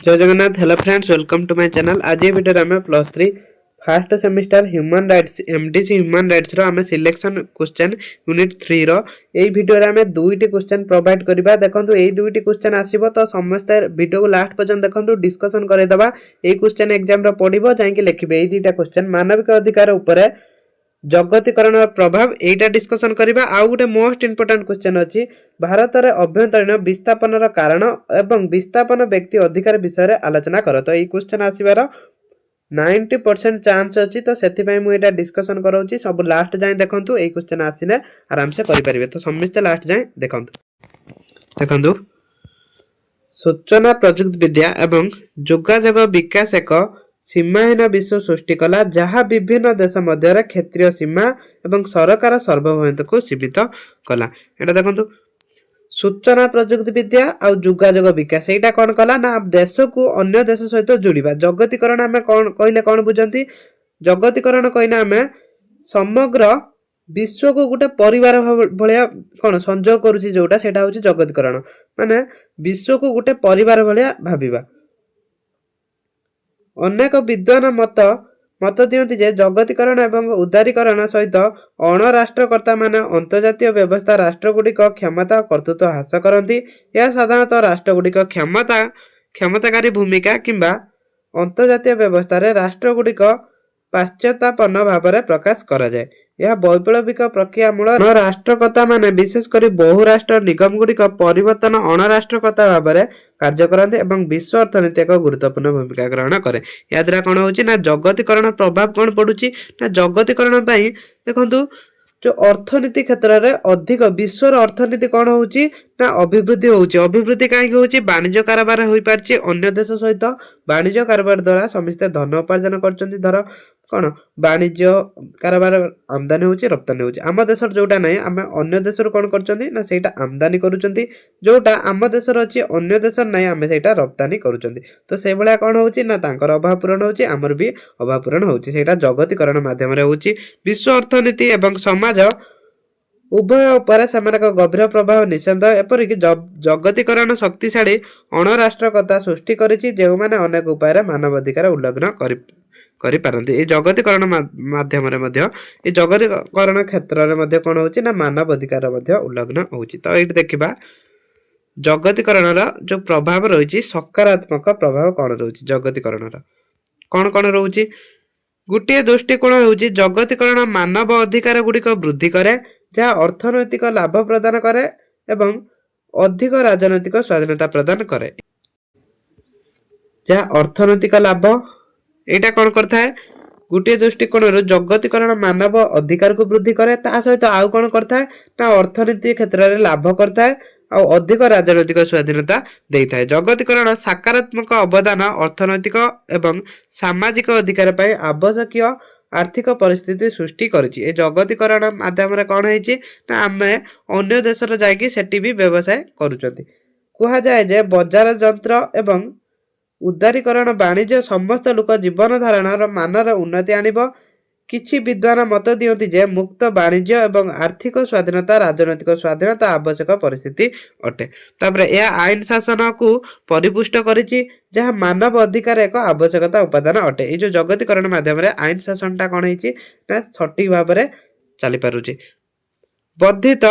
जय Jagannath. Hello friends, welcome to my channel. आज ये वीडियो में plus 3 first semester human rights MDC human rights रो हमें सिलेक्शन क्वेश्चन यूनिट 3 रो एई वीडियो रे हमें दुईटी क्वेश्चन प्रोवाइड करबा। देखंतु एई दुईटी क्वेश्चन आसीबो तो समस्त वीडियो को लास्ट पर्यंत देखंतु, डिस्कशन करे दबा। एई क्वेश्चन एग्जाम रो पढिबो जाय कि लिखिबे। एई दुईटा क्वेश्चन मानविक अधिकार ऊपर जगतीकरण प्रभाव एटा डिस्कशन करिबा। आउ गोटे मोस्ट इंपोर्टेंट क्वेश्चन अछि, भारत रे अभ्यंतरीण विस्थापन कारण एवं विस्थापन व्यक्ति अधिकार विषय रे आलोचना कर। तो एई क्वेश्चन आसीबार 90% चांस अछि, तो सेति पय मु एटा डिस्कशन करौछि। सब लास्ट जाय देखंतु, एई क्वेश्चन आसीने आराम से करि परिबे। तो समस्त लास्ट जाय देखंतु सूचना प्रयुक्ति विद्या एवं जोगाजोग विकास एक सीमाहीन विश्व सृष्टि कला, जहाँ विभिन्न देश मध्य क्षेत्रीय सीमा एवं सरकार सार्वभौमत्व को सीमित कला। एटा देखंतु सूचना प्रयुक्ति विद्या और जोगाजोग विकास एटा कौन कला ना, देश को अन्य देश सहित जोड़िबा। जगतीकरण आमे कौन कहले कौन बुझंती? जगतीकरण कहना आमे समग्र विश्व को गोटे परिवार भलिया कौन संजोग करूची, जोटा सेटा होची जगतीकरण। माने विश्व को गोटे परिवार भलिया भाबिबा। अनेक विद्वान मत दियंती जे जगतीकरण एवं उदारीकरण सहित अणराष्ट्रकर्ता माने अंतर्जातीय व्यवस्था राष्ट्रगुड़िक क्षमता कर्तृत्व ह्रास करती। यह साधारणतः राष्ट्रगुड़िक क्षमताकारी भूमिका किंबा अंतर्जातीय व्यवस्था रे राष्ट्रगुड़िक पाश्चात्यापन भाव में प्रकाश करा जाए। यह वैप्लविक प्रक्रिया मूल राष्ट्रकर्ता माने विशेषकर बहुराष्ट्र निगम गुड़िक परिवर्तन अणराष्ट्रकर्ता भाव में कार्य करते एवं विश्व अर्थनीति एक गुरुत्वपूर्ण भूमिका ग्रहण करे। या द्वारा कौन होची ना, जगतीकरण प्रभाव कौन पड़ुची ना, जगतीकरण पाई देखंतु जो अर्थनीति क्षेत्र में अधिक विश्वर अर्थनीति कौन होची ना अभिवृद्धि होची। अभिवृद्धि कहीं होची, वाणिज्य कारोबार होई पारची अन्य देश सहित। वाणिज्य कारोबार द्वारा समस्त धन उपार्जन करचंती। धर कौन वाणिज्य कारोबार आमदानी होची रप्तानी होची। आम देश जोटा नहीं, आम अन्य देश कौन करचंती ना सेटा आमदानी करूचंती, जोटा आम देश अच्छी अन्य देश नहीं आम सेटा रप्तानी करूचंती। तो से भलिया कौन होची ना, तांकर अभाव पूरण होची, आमर भी अभाव पूरण होची। सेटा जगतीकरण माध्यम रे होची। विश्व अर्थनीति एवं समाज उभय उपर सेमानक गभीर प्रभाव निसंदेह। एपरिक जगतीकरण शक्तिशाली अणराष्ट्रकता सृष्टि करिछि, जेउ माने अनेक उपाय मानवाधिकार उल्लंघन करि पारंती। ए जगतीकरण माध्यम रे मध्य ए जगतीकरण क्षेत्र रे मध्य कोन होछि ना मानवाधिकार मध्य उल्लंघन होछि। तो एठी देखिबा जगतीकरण रा जो प्रभाव रहिछि, सकारात्मक प्रभाव कोन रहिछि जगतीकरण रा कोन कोन रहुछि। गोटे दृष्टिकोण होछि जगतीकरण मानव अधिकार गुड़िक वृद्धि करे, जहाँ अर्थनैतिक लाभ प्रदान करे एवं अधिक राजनैतिक स्वाधीनता प्रदान करे। जहाँ अर्थनैतिक लाभ एटा कौन करता है, गोटे दृष्टिकोण जगतीकरण मानव अधिकार को वृद्धि करे, ता सहित आउ कौन करता है ना अर्थनीति क्षेत्र में लाभ करता है और अधिक राजनैतिक स्वाधीनता देता है। जगतीकरण सकारात्मक अवदान अर्थनैतिक एवं सामाजिक अधिकार पर आवश्यक आर्थिक परिस्थिति सृष्टि करिछि। ए जगतीकरण माध्यम रे कौन होइछि ना, आमे अन्य देश रे जाइकी सेठी भी व्यवसाय करूचंती। कुहा जाए जे बाजार यंत्र एवं उदारीकरण वाणिज्य समस्त लोक जीवन धारण मानर उन्नति आनिब। किछि विद्वान मत दियंती जे मुक्त वाणिज्य एवं आर्थिक स्वाधीनता राजनैतिक स्वाधीनता आवश्यक परिस्थिति अटे। तापरे यह आईन शासन को परिपुष्ट करिछि, जहाँ मानव अधिकार एक आवश्यकता उपादान अटे। ये जो जगतीकरण माध्यम रे आईन शासनटा कौन होइछि ना सठिक भाव में चली पारुछि। वर्धित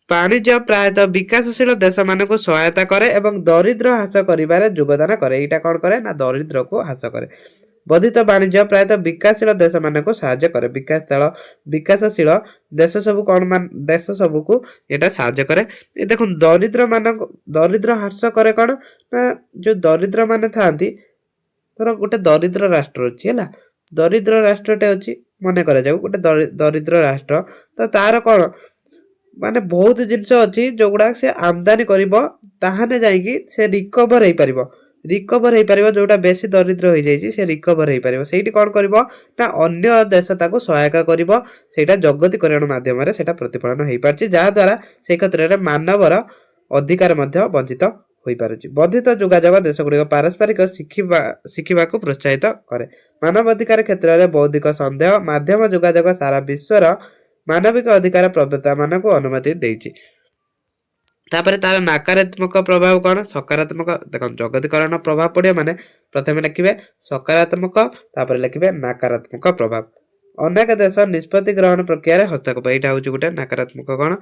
वाणिज्य प्रायतः विकासशील देश मानक सहायता करे एवं दरिद्र ह्रास करिबारे योगदान करे। एटा कौन करे ना दरिद्र को ह्रास करे। वर्धित वाणिज्य प्रायतः विकासशील देश मानक सहायता करे। विकासशील देश सब कौन मान देश सब को एटा सहायता करे। ए देखो दरिद्र ह्रास करे कौन ना, जो दरिद्र माने थांती धर गोटे दरिद्र राष्ट्र अछि हैला, दरिद्र राष्ट्रटे अछि मने करा जाऊ गोटे दरिद्र राष्ट्र, तो तार कौन माने बहुत जिनस अच्छी जो गुड़ा से आमदानी करिबो, ताहाने जाइकी से रिकवर हो पारिबो। जोटा बेसी दरिद्र हो जाइछि से रिकवर हो पारिबो। सेठी कोन करिबो ना अन्य देश ताको सहायता करिबो। सेटा जगतीकरण माध्यम रे सेटा प्रतिफलन होई पारछि, जहा द्वारा से क्षेत्र रे मानवर अधिकार मध्य वंचित होई पारछि। वर्धित जोगाजोग देश गुड़िक पारस्परिक शिखिबा को प्रोत्साहित करे। मानव अधिकार क्षेत्र रे बौद्धिक संदेह माध्यम जोगाजोग सारा विश्वर मानविक अधिकार प्रवक्ता मानक अनुमति देइछि। तापर तार नकारात्मक प्रभाव कौन सकारात्मक देखो जगतीकरण प्रभाव पड़े माने प्रथम लिखे सकारात्मक तापर लिखे नकारात्मक प्रभाव अनेक देश निष्पत्ति ग्रहण प्रक्रिया हस्तक्षेप यहाँ हूँ गोटे नकारात्मक कौन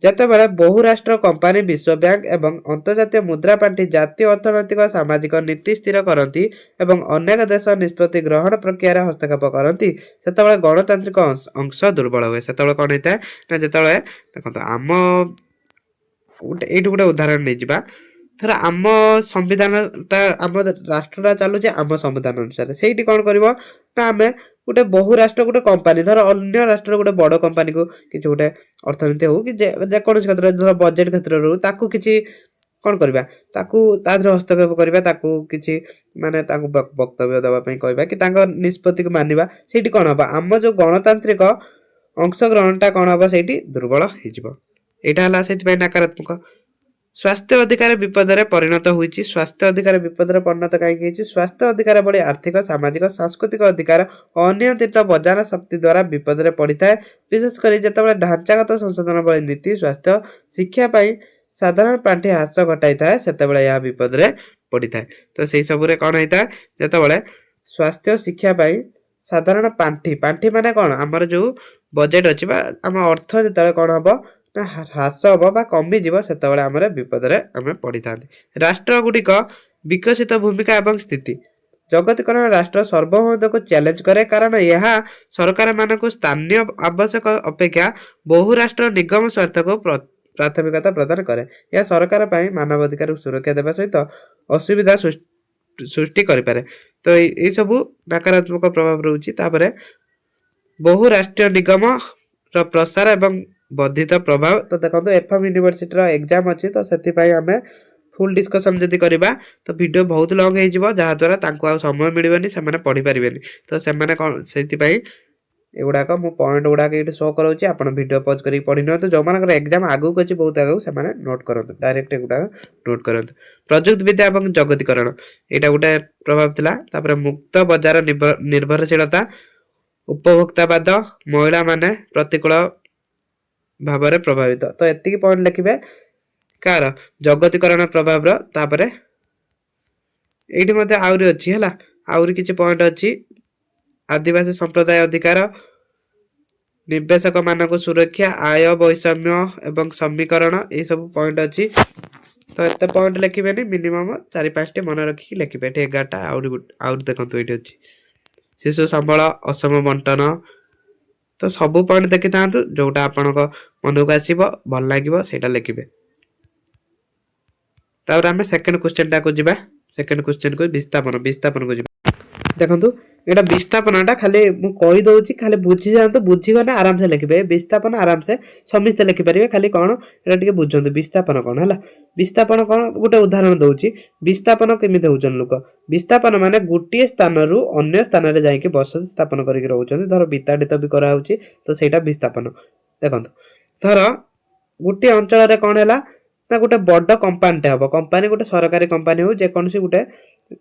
ଯେତେବେଳେ ବହୁ ରାଷ୍ଟ୍ର କମ୍ପାନୀ ବିଶ୍ୱ ବ୍ୟାଙ୍କ ଏବଂ ଅନ୍ତର୍ଜାତୀୟ ମୁଦ୍ରା ପାଣ୍ଠି ଜାତୀୟ ଅର୍ଥନୈତିକ ସାମାଜିକ ନୀତି ସ୍ଥିର କରନ୍ତି ଏବଂ ଅନେକ ଦେଶ ନିଷ୍ପତ୍ତି ଗ୍ରହଣ ପ୍ରକ୍ରିୟାରେ ହସ୍ତକ୍ଷେପ କରନ୍ତି ସେତେବେଳେ ଗଣତାନ୍ତ୍ରିକ ଅଂଶ ଦୁର୍ବଳ ହୁଏ ସେତେବେଳେ କ'ଣ ହେଇଥାଏ ନା ଯେତେବେଳେ ଦେଖନ୍ତୁ ଆମ ଏଇଠୁ ଗୋଟେ ଉଦାହରଣ ନେଇଯିବା ଧର ଆମ ସମ୍ବିଧାନଟା ଆମ ରାଷ୍ଟ୍ରଟା ଚାଲୁଛି ଆମ ସମ୍ବିଧାନ ଅନୁସାରେ ସେଇଠି କ'ଣ କରିବ ନା ଆମେ ଗୋଟେ ବହୁ ରାଷ୍ଟ୍ର ଗୋଟେ କମ୍ପାନୀ ଧର ଅନ୍ୟ ରାଷ୍ଟ୍ର ଗୋଟେ ବଡ଼ କମ୍ପାନୀକୁ କିଛି ଗୋଟେ ଅର୍ଥନୀତି ହଉ କି ଯେକୌଣସି କ୍ଷେତ୍ରରେ ଧର ବଜେଟ୍ କ୍ଷେତ୍ରରେ ହଉ ତାକୁ କିଛି କ'ଣ କରିବା ତାକୁ ତା ଦେହରେ ହସ୍ତକ୍ଷେପ କରିବା ତାକୁ କିଛି ମାନେ ତାଙ୍କୁ ବକ୍ତବ୍ୟ ଦେବା ପାଇଁ କହିବା କି ତାଙ୍କ ନିଷ୍ପତ୍ତିକୁ ମାନିବା ସେଇଠି କ'ଣ ହବ ଆମ ଯେଉଁ ଗଣତାନ୍ତ୍ରିକ ଅଂଶଗ୍ରହଣଟା କ'ଣ ହବ ସେଇଠି ଦୁର୍ବଳ ହେଇଯିବ ଏଇଟା ହେଲା ସେଥିପାଇଁ ନକାରାତ୍ମକ स्वास्थ्य अधिकार विपदरे परिणत होइछि स्वास्थ्य अधिकार विपदरे परिणत काहेकि होइछि स्वास्थ्य अधिकार भली आर्थिक सामाजिक सांस्कृतिक अधिकार अनियंत्रित बजार शक्ति द्वारा विपदरे पड़िଥାଏ विशेषकर जेतेबेले ढांचागत संशोधन भली नीति स्वास्थ्य शिक्षा पाई साधारण पांठि ह्रास घटाई थाए सेतेबेले या विपदरे पड़िଥାଏ तो सेही सबुरे कोन होइता जेतेबेले स्वास्थ्य शिक्षा पाई साधारण पांठि पांठि माने कोन हमर जो बजेट अछि बा हम अर्थ जेतेबेले कोन हबो ना ह्रास हम बा कमिଯିବ ସେତେବେଳେ ଆମର ବିପଦରେ ଆମେ ପଡ଼ିଥାନ୍ତି ରାଷ୍ଟ୍ରଗୁଡ଼ିକ ବିକଶିତ ଭୂମିକା ଏବଂ ସ୍ଥିତି ଜଗତୀକରଣ ରାଷ୍ଟ୍ର ସାର୍ବଭୌମତ୍ୱକୁ ଚ୍ୟାଲେଞ୍ଜ କରେ କାରଣ ଏହା ସରକାରମାନଙ୍କୁ ସ୍ଥାନୀୟ ଆବଶ୍ୟକ ଅପେକ୍ଷା ବହୁ ରାଷ୍ଟ୍ର ନିଗମ ସ୍ୱାର୍ଥକୁ ପ୍ରାଥମିକତା ପ୍ରଦାନ କରେ ଏହା ସରକାର ପାଇଁ ମାନବ ଅଧିକାରକୁ ସୁରକ୍ଷା ଦେବା ସହିତ ଅସୁବିଧା ସୃଷ୍ଟି କରିପାରେ ତ ଏଇ ସବୁ ନକାରାତ୍ମକ ପ୍ରଭାବ ରହୁଛି ତାପରେ ବହୁ ରାଷ୍ଟ୍ରୀୟ ନିଗମର ପ୍ରସାର ଏବଂ वर्धित प्रभाव तो देखो एफएम यूनिवर्सिटी एग्जाम अच्छी तो से आम फुल डिस्कसन जदि करवा तो वीडियो बहुत लंग हो जहाद्वारा आ समय मिलनी से पढ़ी पारे तो से कौन से एगुड़ाक मु पॉइंट गुड़ाक ये शो कराऊँ आप वीडियो पज कर पढ़ी नि जो मान एग्जाम आगू अच्छी बहुत आगू से नोट करूँ डायरेक्ट एगुड़ा नोट करूँ प्रजुक्ति विद्या और जगतीकरण यहाँ गोटे प्रभाव था मुक्त बजार निर्भरशीलता उपभोक्तावाद महिला माने प्रतिकूल भाव प्रभावित तो एतिकी पॉइंट लिखिबे कार जगतीकरण प्रभाव तापरे एठी मध्ये आउरी अछि हला आउरी किछि पॉइंट अछि आदिवासी संप्रदाय अधिकार निवेशक मानक सुरक्षा आय वैषम्य एवं समीकरण ए सब पॉइंट अछि तो एते पॉइंट लिखिबेनी मिनिमम 4-5 टे मन रखि लिखिबे 11टा आउरी देखंतु एठी अछि शिशु संबळ असम बंटन तो सब पॉइंट देखि थांतु जोटा आपनक मन को आसीबो भल लागिबो सेटा लिखिबे तापर हमें सेकंड क्वेश्चन टा को जिबा सेकंड क्वेश्चन को विस्थापन को जिबा देखंतु एटा विस्थापनटा खाली मु कहि दउची खाली बुझी जानतो बुझी गने आराम से लिखिबे विस्थापन आराम से समिस्त लिखि परिबे खाली कोन एटा टिके बुझंतु विस्थापन कोन हला विस्थापन कोन गोटे उदाहरण दउची विस्थापन केमिते होजन लोक विस्थापन माने गुटिए स्थान रु अन्य स्थान रे जाई के बसति स्थापन करि रहउछन धर विताडित भी करा होची तो सेटा विस्थापन देखंतु धर गुटिए अंचल रे कोन हला ना गोटे बड़ कंपनीटे हबो कंपनी गोटे सरकारी कंपनी हो जे कोनसी गोटे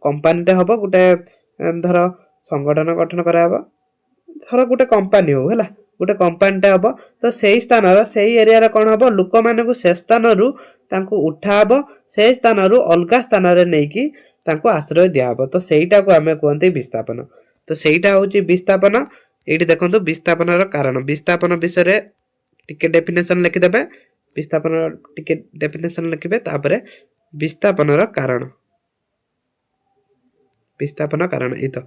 कंपनीटे हबो गोटे धर संगठन गठन करा हबो धर गोटे कंपनी हो हला गोटे कंपनीटे हबो तो सेही स्थान रो सेही एरिया रे कोन हबो लोक मानकु से स्थान रु तांकु उठा हबो सेही स्थान रु अलगा स्थान रे नै कि तांकु आश्रय दिया हबो तो सेहीटा को हमें कहंते विस्थापन तो सेहीटा होची विस्थापन एठी देखंतु विस्थापन रो कारण विस्थापन विषय रे टिके डेफिनेशन लिखि देबे विस्थापन टिके डेफिनेशन लिखिबे तापरे विस्थापन रो कारण इतो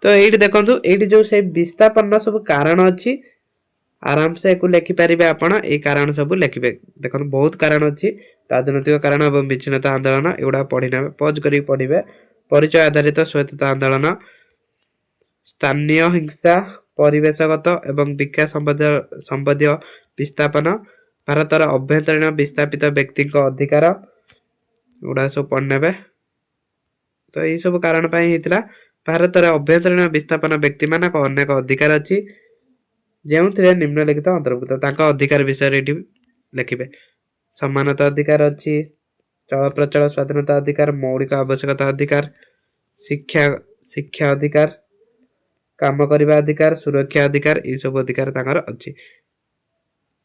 तो ये देखो ये जो से विस्थापन सब कारण अच्छी आराम से लिखि पारे आपण ये कारण सब लिखे देखो बहुत कारण अच्छी राजनैतिक कारण और विच्छिन्नता आंदोलन एगुड़ा पढ़ी ना पज कर पढ़े परिचय आधारित स्वायत्तता आंदोलन स्थानीय हिंसा परिवेशगत एवं विकास संबंधी विस्थापन भारतर अभ्यंतरीण विस्थापित व्यक्ति अधिकार गुड़ा सब पढ़ने तो यही सब कारण भारत में अभ्यंतरीण विस्थापन व्यक्ति मान अनेक अधिकार अच्छी जो निम्नलिखित अंतर्भुक्त अधिकार विषय लिखे समानता अधिकार अच्छी चल प्रचल स्वाधीनता अधिकार मौलिक आवश्यकता अधिकार शिक्षा अधिकार काम करने अधिकार सुरक्षा अधिकार ये सब अधिकार अच्छी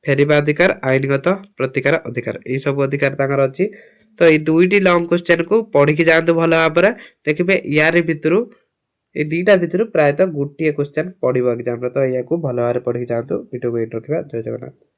ଫେରିବା ଅଧିକାର, ଆଇନଗତ ପ୍ରତିକାର ଅଧିକାର, ଏଇ ସବୁ ଅଧିକାର ତାଙ୍କର ଅଛି। ତ ଏଇ ଦୁଇଟି ଲଙ୍ଗ କ୍ୱେଶ୍ଚନକୁ ପଢିକି ଯାଆନ୍ତୁ ଭଲ ଭାବରେ। ଦେଖିବେ ୟାରି ଭିତରୁ ଏଇ ଦିଟା ଭିତରୁ ପ୍ରାୟତଃ ଗୋଟିଏ କ୍ୱେଶ୍ଚନ ପଡିବ ଏକ୍ସାମରେ। ତ ଏହାକୁ ଭଲ ଭାବରେ ପଢିକି ଯାଆନ୍ତୁ। ଭିଡ଼ିଓକୁ ଏଇଠି ରଖିବା। ଜୟ ଜଗନ୍ନାଥ।